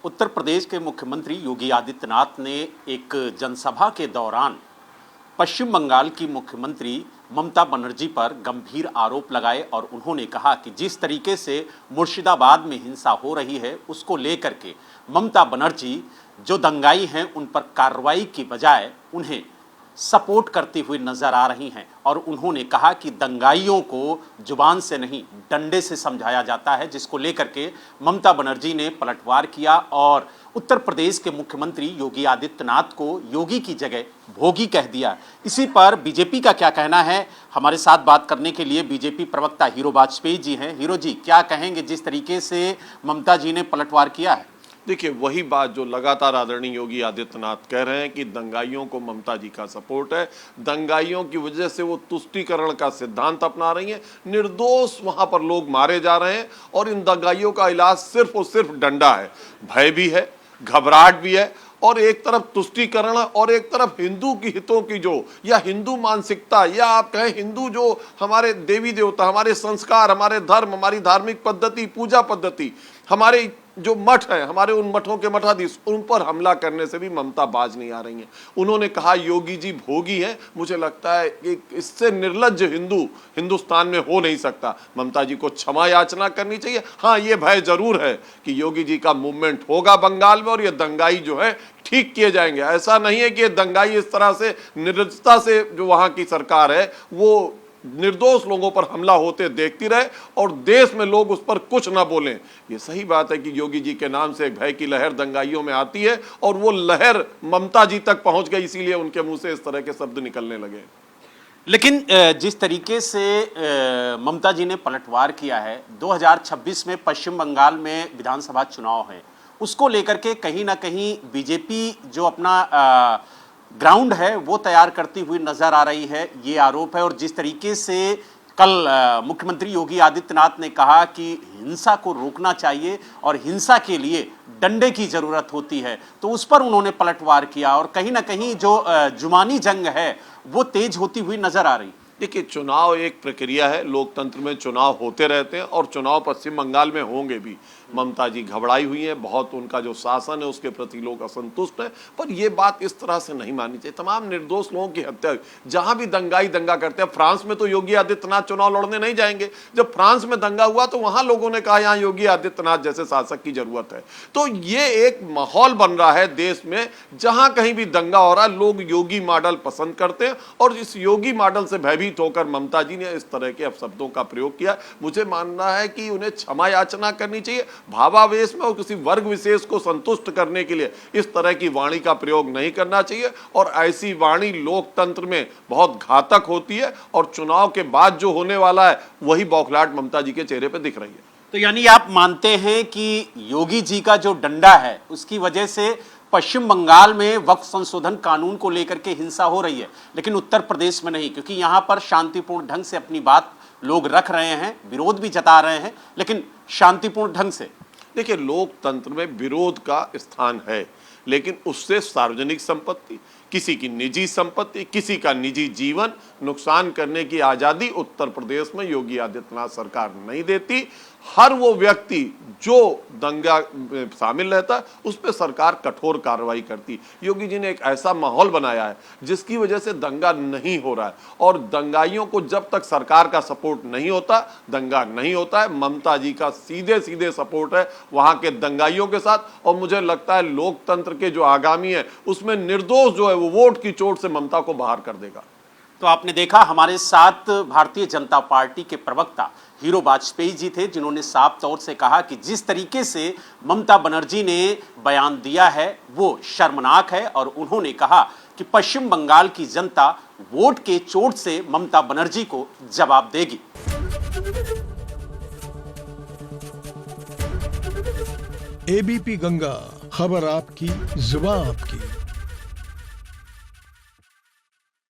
उत्तर प्रदेश के मुख्यमंत्री योगी आदित्यनाथ ने एक जनसभा के दौरान पश्चिम बंगाल की मुख्यमंत्री ममता बनर्जी पर गंभीर आरोप लगाए और उन्होंने कहा कि जिस तरीके से मुर्शिदाबाद में हिंसा हो रही है उसको लेकर के ममता बनर्जी जो दंगाई हैं उन पर कार्रवाई की बजाय उन्हें सपोर्ट करती हुई नजर आ रही हैं। और उन्होंने कहा कि दंगाइयों को जुबान से नहीं डंडे से समझाया जाता है, जिसको लेकर के ममता बनर्जी ने पलटवार किया और उत्तर प्रदेश के मुख्यमंत्री योगी आदित्यनाथ को योगी की जगह भोगी कह दिया। इसी पर बीजेपी का क्या कहना है, हमारे साथ बात करने के लिए बीजेपी प्रवक्ता हीरो वाजपेयी जी हैं। हीरो जी, क्या कहेंगे जिस तरीके से ममता जी ने पलटवार किया है? देखिए, वही बात जो लगातार आदरणीय योगी आदित्यनाथ कह रहे हैं कि दंगाइयों को ममता जी का सपोर्ट है। दंगाइयों की वजह से वो तुष्टीकरण का सिद्धांत अपना रही हैं। निर्दोष वहां पर लोग मारे जा रहे हैं और इन दंगाइयों का इलाज सिर्फ और सिर्फ डंडा है। भय भी है, घबराहट भी है, और एक तरफ तुष्टीकरण और एक तरफ हिंदू की हितों की जो या हिंदू मानसिकता या आप कहें हिंदू जो हमारे देवी देवता, हमारे संस्कार, हमारे धर्म, हमारी धार्मिक पद्धति, पूजा पद्धति, हमारे जो मठ है, हमारे उन मठों के मठाधीश, उन पर हमला करने से भी ममता बाज नहीं आ रही है। उन्होंने कहा योगी जी भोगी हैं। मुझे लगता है कि इससे निर्लज्ज हिंदू हिंदुस्तान में हो नहीं सकता। ममता जी को क्षमा याचना करनी चाहिए। हाँ, ये भय जरूर है कि योगी जी का मूवमेंट होगा बंगाल में और ये दंगाई जो है ठीक किए जाएंगे। ऐसा नहीं है कि ये दंगाई इस तरह से निर्लजता से जो वहां की सरकार है वो निर्दोष लोगों पर हमला होते देखती रहे और देश में लोग उस पर कुछ ना बोलें। ये सही बात है कि योगी जी के नाम से एक भय की लहर दंगाइयों में आती है और वो लहर ममता जी तक पहुंच गई, इसीलिए उनके मुंह से इस तरह के शब्द निकलने लगे। लेकिन जिस तरीके से ममता जी ने पलटवार किया है, 2026 में पश्चिम बंगाल में विधानसभा चुनाव है, उसको लेकर के कहीं ना कहीं बीजेपी जो अपना ग्राउंड है वो तैयार करती हुई नजर आ रही है, ये आरोप है। और जिस तरीके से कल मुख्यमंत्री योगी आदित्यनाथ ने कहा कि हिंसा को रोकना चाहिए और हिंसा के लिए डंडे की जरूरत होती है, तो उस पर उन्होंने पलटवार किया और कहीं ना कहीं जो जुबानी जंग है वो तेज होती हुई नजर आ रही। देखिए, चुनाव एक प्रक्रिया है, लोकतंत्र में चुनाव होते रहते हैं और चुनाव पश्चिम बंगाल में होंगे भी। ममता जी घबराई हुई हैं, बहुत उनका जो शासन है उसके प्रति लोग असंतुष्ट हैं, पर यह बात इस तरह से नहीं माननी चाहिए। तमाम निर्दोष लोगों की हत्या, जहां भी दंगाई दंगा करते हैं, फ्रांस में तो योगी आदित्यनाथ चुनाव लड़ने नहीं जाएंगे। जब फ्रांस में दंगा हुआ तो वहां लोगों ने कहा यहाँ योगी आदित्यनाथ जैसे शासक की जरूरत है। तो ये एक माहौल बन रहा है देश में, जहां कहीं भी दंगा हो रहा है लोग योगी मॉडल पसंद करते हैं और इस योगी मॉडल से भयभीत होकर ममता जी ने इस तरह के अपशब्दों का प्रयोग किया। मुझे मानना है कि उन्हें क्षमा याचना करनी चाहिए। भावावेश में और किसी वर्ग विशेष को संतुष्ट करने के लिए इस तरह की वाणी का प्रयोग नहीं करना चाहिए और ऐसी वाणी लोकतंत्र में बहुत घातक होती है और चुनाव के बाद जो होने वाला है वही बौखलाहट ममता जी के चेहरे पर दिख रही है। तो यानी आप मानते हैं कि योगी जी का जो डंडा है उसकी वजह से पश्चिम बंगाल में वक्फ संशोधन कानून को लेकर के हिंसा हो रही है, लेकिन उत्तर प्रदेश में नहीं, क्योंकि यहां पर शांतिपूर्ण ढंग से अपनी बात लोग रख रहे हैं, विरोध भी जता रहे हैं, लेकिन शांतिपूर्ण ढंग से। देखिए, लोकतंत्र में विरोध का स्थान है, लेकिन उससे सार्वजनिक संपत्ति, किसी की निजी संपत्ति, किसी का निजी जीवन नुकसान करने की आजादी उत्तर प्रदेश में योगी आदित्यनाथ सरकार नहीं देती। हर वो व्यक्ति जो दंगा में शामिल रहता है उस पर सरकार कठोर कार्रवाई करती। योगी जी ने एक ऐसा माहौल बनाया है जिसकी वजह से दंगा नहीं हो रहा है और दंगाइयों को जब तक सरकार का सपोर्ट नहीं होता दंगा नहीं होता है। ममता जी का सीधे सीधे सपोर्ट है वहां के दंगाइयों के साथ और मुझे लगता है लोकतंत्र के जो आगामी है उसमें निर्दोष जो है वो वोट की चोट से ममता को बाहर कर देगा। तो आपने देखा, हमारे साथ भारतीय जनता पार्टी के प्रवक्ता हीरो वाजपेयी जी थे, जिन्होंने साफ तौर से कहा कि जिस तरीके से ममता बनर्जी ने बयान दिया है वो शर्मनाक है और उन्होंने कहा कि पश्चिम बंगाल की जनता वोट के चोट से ममता बनर्जी को जवाब देगी। एबीपी गंगा, खबर आपकी, जुबान आपकी।